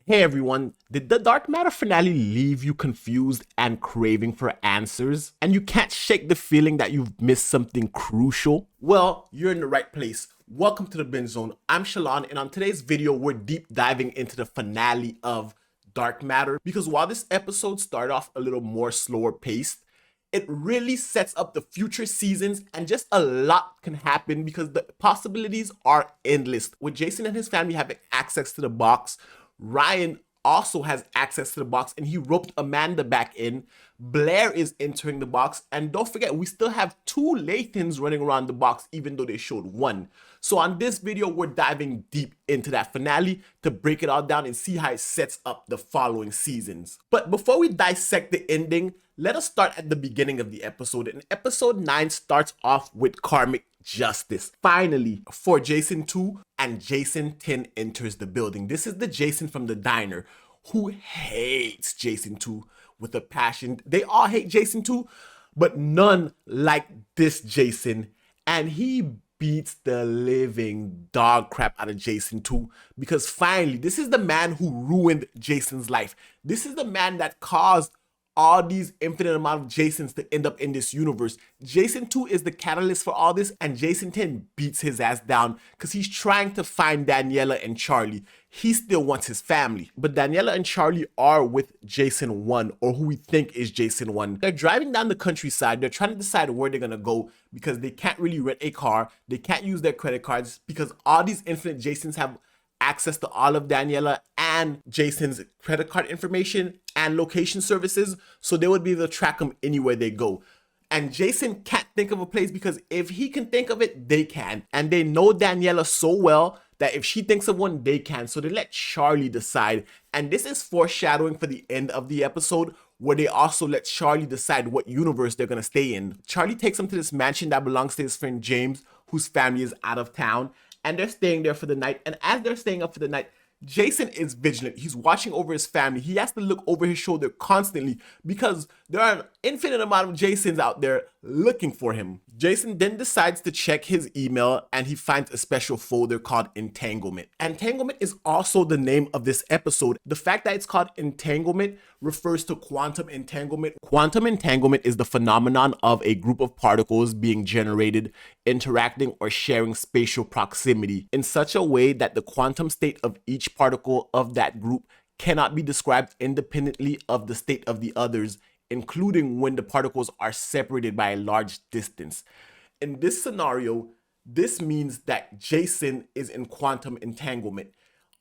Hey everyone, did the Dark Matter finale leave you confused and craving for answers? And you can't shake the feeling that you've missed something crucial? Well, you're in the right place. Welcome to the Binge Zone. I'm Shalon, and on today's video, we're deep diving into the finale of Dark Matter. Because while this episode started off a little more slower paced, it really sets up the future seasons, and just a lot can happen because the possibilities are endless. With Jason and his family having access to the box, Ryan also has access to the box and he roped Amanda back in. Blair is entering the box, and don't forget, we still have two Lathans running around the box even though they showed one. So on this video, we're diving deep into that finale to break it all down and see how it sets up the following seasons. But before we dissect the ending, let us start at the beginning of the episode. And episode 9 starts off with karmic justice. Finally, for Jason 2, and Jason 10 enters the building. This is the Jason from the diner who hates Jason 2 with a passion. They all hate Jason 2, but none like this Jason. And he beats the living dog crap out of Jason 2 because finally, this is the man who ruined Jason's life. This is the man that caused all these infinite amount of Jasons to end up in this universe. Jason 2 is the catalyst for all this, and Jason 10 beats his ass down because he's trying to find Daniela and Charlie. He still wants his family. But Daniela and Charlie are with Jason 1, or who we think is Jason 1. They're driving down the countryside. They're trying to decide where they're gonna go because they can't really rent a car. They can't use their credit cards because all these infinite Jasons have access to all of Daniela and Jason's credit card information and location services, so they would be able to track them anywhere they go. And Jason can't think of a place because if he can think of it, they can. And they know Daniela so well that if she thinks of one, they can. So they let Charlie decide. And this is foreshadowing for the end of the episode, where they also let Charlie decide what universe they're gonna stay in. Charlie takes them to this mansion that belongs to his friend James, whose family is out of town. And they're staying there for the night. And as they're staying up for the night, Jason is vigilant. He's watching over his family. He has to look over his shoulder constantly because there are an infinite amount of Jasons out there looking for him. Jason then decides to check his email and he finds a special folder called Entanglement. Entanglement is also the name of this episode. The fact that it's called Entanglement refers to quantum entanglement. Quantum entanglement is the phenomenon of a group of particles being generated, interacting, or sharing spatial proximity in such a way that the quantum state of each particle of that group cannot be described independently of the state of the others, including when the particles are separated by a large distance. In this scenario, this means that Jason is in quantum entanglement.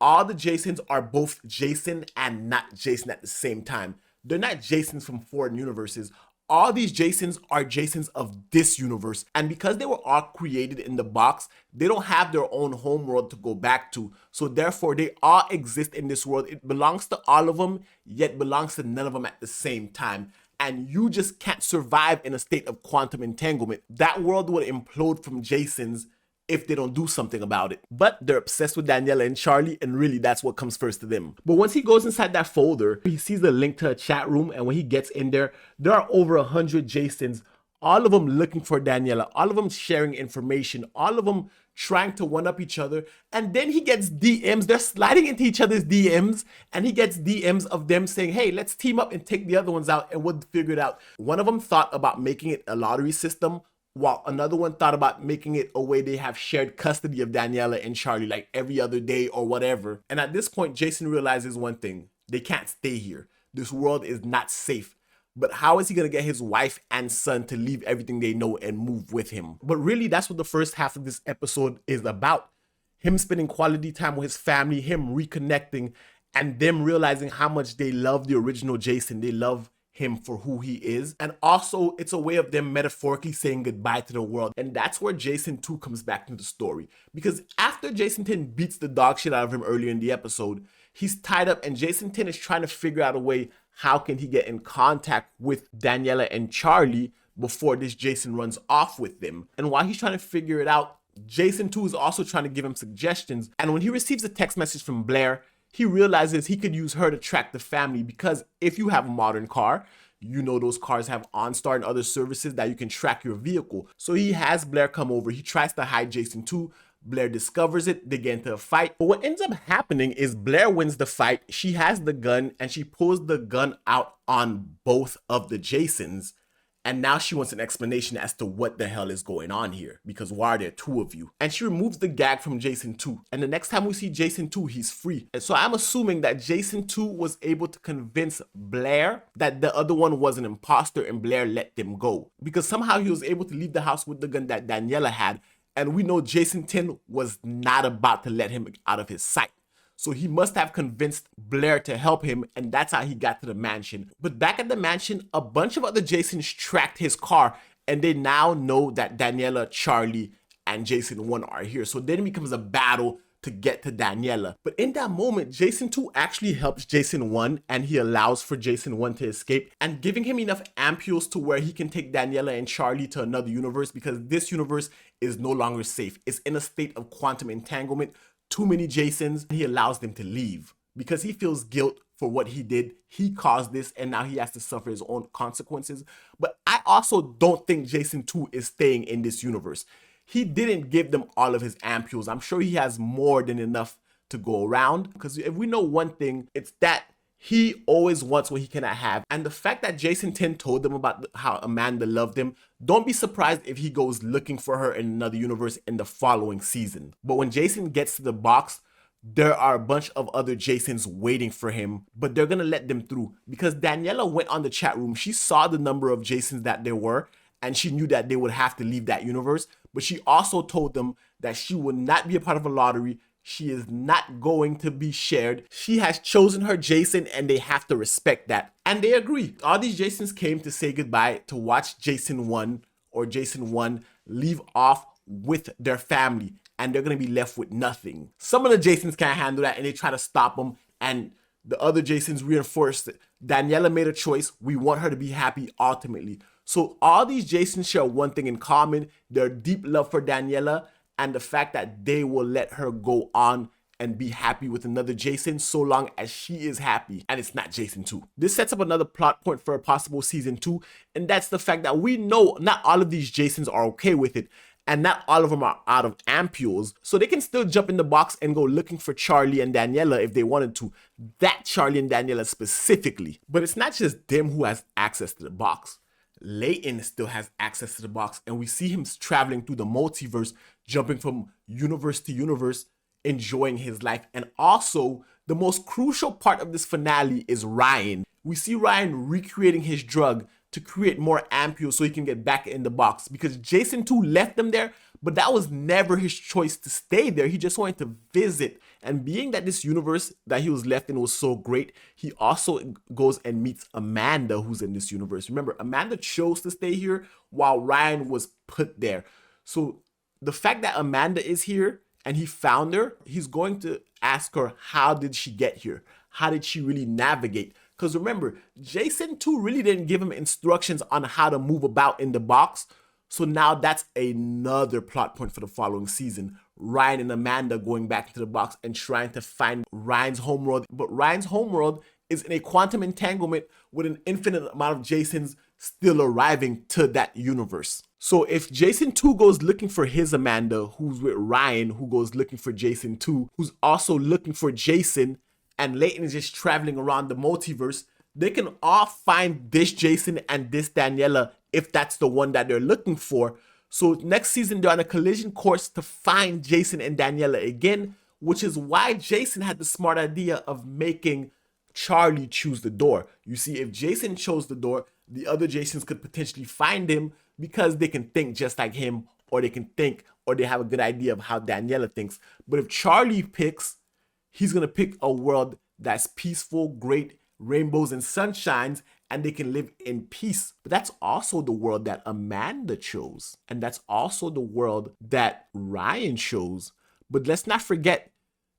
All the Jasons are both Jason and not Jason at the same time. They're not Jasons from foreign universes. All these Jasons are Jasons of this universe. And because they were all created in the box, they don't have their own home world to go back to. So therefore, they all exist in this world. It belongs to all of them, yet belongs to none of them at the same time. And you just can't survive in a state of quantum entanglement. That world would implode from Jasons if they don't do something about it. But they're obsessed with Daniela and Charlie, and really that's what comes first to them. But once he goes inside that folder, he sees the link to a chat room, and when he gets in there, there are over 100 Jasons, all of them looking for Daniela, all of them sharing information, all of them trying to one-up each other. And then he gets DMs, they're sliding into each other's DMs, and he gets DMs of them saying, hey, let's team up and take the other ones out and we'll figure it out. One of them thought about making it a lottery system, while another one thought about making it a way they have shared custody of Daniela and Charlie, like every other day or whatever. And at this point, Jason realizes one thing: they can't stay here. This world is not safe. But how is he gonna get his wife and son to leave everything they know and move with him? But really, that's what the first half of this episode is about. Him spending quality time with his family, him reconnecting, and them realizing how much they love the original Jason. They love him for who he is. And also, it's a way of them metaphorically saying goodbye to the world. And that's where Jason 2 comes back into the story. Because after Jason 10 beats the dog shit out of him earlier in the episode, he's tied up and Jason 10 is trying to figure out a way how can he get in contact with Daniela and Charlie before this Jason runs off with them. And while he's trying to figure it out, Jason 2 is also trying to give him suggestions. And when he receives a text message from Blair, he realizes he could use her to track the family, because if you have a modern car, you know those cars have OnStar and other services that you can track your vehicle. So he has Blair come over. He tries to hide Jason 2, Blair discovers it, they get into a fight. But what ends up happening is Blair wins the fight. She has the gun and she pulls the gun out on both of the Jasons. And now she wants an explanation as to what the hell is going on here, because why are there two of you? And she removes the gag from Jason 2. And the next time we see Jason 2, he's free. And so I'm assuming that Jason 2 was able to convince Blair that the other one was an imposter and Blair let them go. Because somehow he was able to leave the house with the gun that Daniela had. And we know Jason 10 was not about to let him out of his sight. So he must have convinced Blair to help him, and that's how he got to the mansion. But back at the mansion, a bunch of other Jasons tracked his car, and they now know that Daniela, Charlie, and Jason 1 are here. So then it becomes a battle to get to Daniela. But in that moment, Jason 2 actually helps Jason 1, and he allows for Jason 1 to escape, and giving him enough ampules to where he can take Daniela and Charlie to another universe, because this universe is no longer safe. It's in a state of quantum entanglement. Too many Jasons, he allows them to leave because he feels guilt for what he did. He caused this and now he has to suffer his own consequences. But I also don't think Jason 2 is staying in this universe. He didn't give them all of his ampules. I'm sure he has more than enough to go around, because if we know one thing, it's that he always wants what he cannot have. And the fact that Jason 10 told them about how Amanda loved him, don't be surprised if he goes looking for her in another universe in the following season. But when Jason gets to the box, there are a bunch of other Jasons waiting for him, but they're gonna let them through because Daniela went on the chat room. She saw the number of Jasons that there were, and she knew that they would have to leave that universe. But she also told them that she would not be a part of a lottery. She is not going to be shared. She has chosen her Jason and they have to respect that. And they agree. All these Jasons came to say goodbye, to watch Jason 1 or Jason 1 leave off with their family, and they're going to be left with nothing. Some of the Jasons can't handle that and they try to stop them, and the other Jasons reinforced it. Daniela made a choice. We want her to be happy ultimately. So all these Jasons share one thing in common: their deep love for Daniela, and the fact that they will let her go on and be happy with another Jason so long as she is happy and it's not Jason 2. This sets up another plot point for a possible season 2, and that's the fact that we know not all of these Jasons are okay with it, and not all of them are out of ampules, so they can still jump in the box and go looking for Charlie and Daniela if they wanted to. That Charlie and Daniela specifically. But it's not just them who has access to the box. Layton still has access to the box, and we see him traveling through the multiverse, jumping from universe to universe, enjoying his life. And also, the most crucial part of this finale is Ryan. We see Ryan recreating his drug to create more ampules so he can get back in the box, because Jason 2 left them there, but that was never his choice to stay there. He just wanted to visit. And being that this universe that he was left in was so great, he also goes and meets Amanda, who's in this universe. Remember, Amanda chose to stay here while Ryan was put there. So the fact that Amanda is here and he found her, he's going to ask her, how did she get here? How did she really navigate? Because remember, Jason 2 really didn't give him instructions on how to move about in the box. So now that's another plot point for the following season. Ryan and Amanda going back into the box and trying to find Ryan's homeworld. But Ryan's homeworld is in a quantum entanglement with an infinite amount of Jasons still arriving to that universe. So if Jason 2 goes looking for his Amanda, who's with Ryan, who goes looking for Jason 2, who's also looking for Jason, and Layton is just traveling around the multiverse, they can all find this Jason and this Daniela if that's the one that they're looking for. So next season, they're on a collision course to find Jason and Daniela again, which is why Jason had the smart idea of making Charlie choose the door. You see, if Jason chose the door, the other Jasons could potentially find him because they can think just like him, or they can think, or they have a good idea of how Daniela thinks. But if Charlie picks, he's going to pick a world that's peaceful, great, rainbows and sunshines, and they can live in peace. But that's also the world that Amanda chose. And that's also the world that Ryan chose. But let's not forget,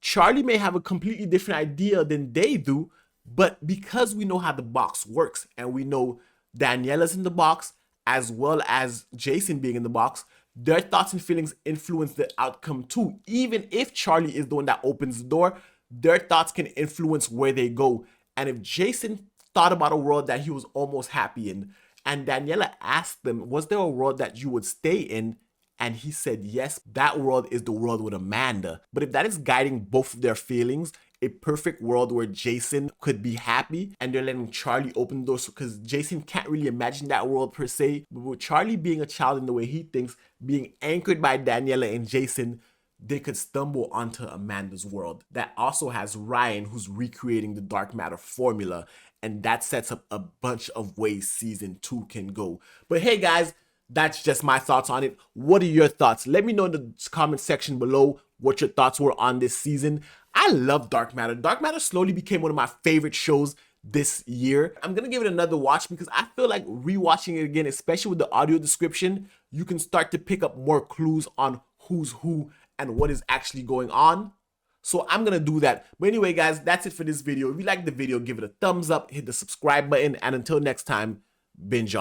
Charlie may have a completely different idea than they do, but because we know how the box works, and we know Daniela's in the box, as well as Jason being in the box, their thoughts and feelings influence the outcome too. Even if Charlie is the one that opens the door, their thoughts can influence where they go. And if Jason thought about a world that he was almost happy in, and Daniela asked them, was there a world that you would stay in? And he said, yes, that world is the world with Amanda. But if that is guiding both of their feelings, a perfect world where Jason could be happy and they're letting Charlie open the doors, because Jason can't really imagine that world per se. But with Charlie being a child in the way he thinks, being anchored by Daniela and Jason, they could stumble onto Amanda's world that also has Ryan, who's recreating the dark matter formula, and that sets up a bunch of ways season 2 can go. But hey guys, that's just my thoughts on it. What are your thoughts? Let me know in the comment section below what your thoughts were on this season. I love Dark Matter. Dark Matter slowly became one of my favorite shows this year. I'm gonna give it another watch because I feel like rewatching it again, especially with the audio description, you can start to pick up more clues on who's who and what is actually going on. So I'm gonna do that. But anyway guys, that's it for this video. If you liked the video, give it a thumbs up, hit the subscribe button, and until next time, binge on.